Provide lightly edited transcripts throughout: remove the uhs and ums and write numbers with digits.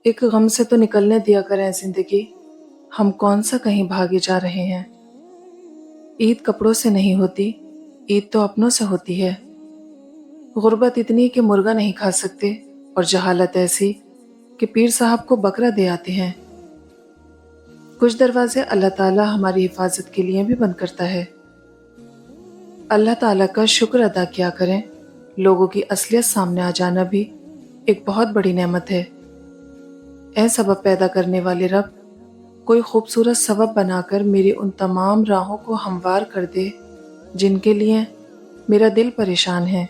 एक गम से तो निकलने दिया करें जिंदगी, हम कौन सा कहीं भागे जा रहे हैं। ईद कपड़ों से नहीं होती, ईद तो अपनों से होती है। गुर्बत इतनी कि मुर्गा नहीं खा सकते, और जहालत ऐसी कि पीर साहब को बकरा दे आते हैं। कुछ दरवाजे अल्लाह ताला हमारी हिफाजत के लिए भी बंद करता है। अल्लाह ताला का शुक्र अदा किया करें। लोगों की असलियत सामने आ जाना भी एक बहुत बड़ी नेमत है। ऐ सबब पैदा करने वाले रब, कोई खूबसूरत सबब बनाकर मेरी उन तमाम राहों को हमवार कर दे जिनके लिए मेरा दिल परेशान है।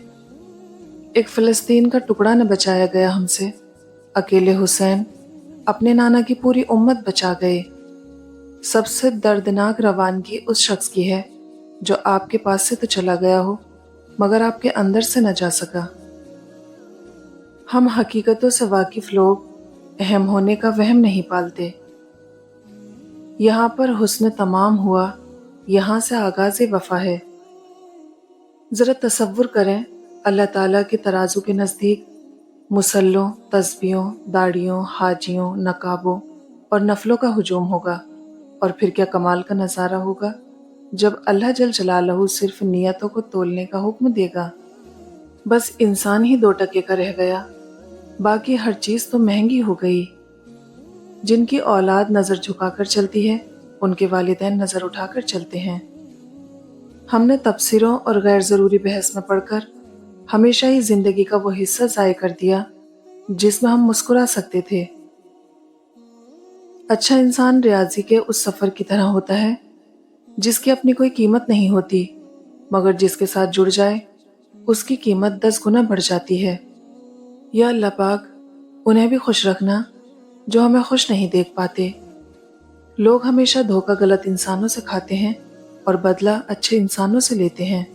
एक फ़लस्तीन का टुकड़ा न बचाया गया हमसे, अकेले हुसैन अपने नाना की पूरी उम्मत बचा गए। सबसे दर्दनाक रवानगी उस शख्स की है जो आपके पास से तो चला गया हो, मगर आपके अंदर से न जा सका। हम हकीकतों से वाकिफ लोग अहम होने का वहम नहीं पालते। यहाँ पर हुस्न तमाम हुआ, यहाँ से आगाज़े वफ़ा है। ज़रा तसव्वुर करें, अल्लाह ताला के तराजू के नज़दीक मुसल्लों, तस्बीहों, दाढ़ियों, हाजियों, नकाबों और नफलों का हुजूम होगा। और फिर क्या कमाल का नज़ारा होगा जब अल्लाह जल जलालहू सिर्फ नियतों को तोलने का हुक्म देगा। बस इंसान ही 2 टके का रह गया, बाकी हर चीज़ तो महंगी हो गई। जिनकी औलाद नज़र झुकाकर चलती है, उनके वालिदैन नज़र उठाकर चलते हैं। हमने तफसीरों और गैर ज़रूरी बहस में पढ़कर हमेशा ही ज़िंदगी का वो हिस्सा ज़ाय कर दिया जिसमें हम मुस्कुरा सकते थे। अच्छा इंसान रियाजी के उस सफ़र की तरह होता है जिसकी अपनी कोई कीमत नहीं होती, मगर जिसके साथ जुड़ जाए उसकी कीमत 10 गुना बढ़ जाती है। या अल्लाह पाक, उन्हें भी खुश रखना जो हमें खुश नहीं देख पाते। लोग हमेशा धोखा गलत इंसानों से खाते हैं और बदला अच्छे इंसानों से लेते हैं।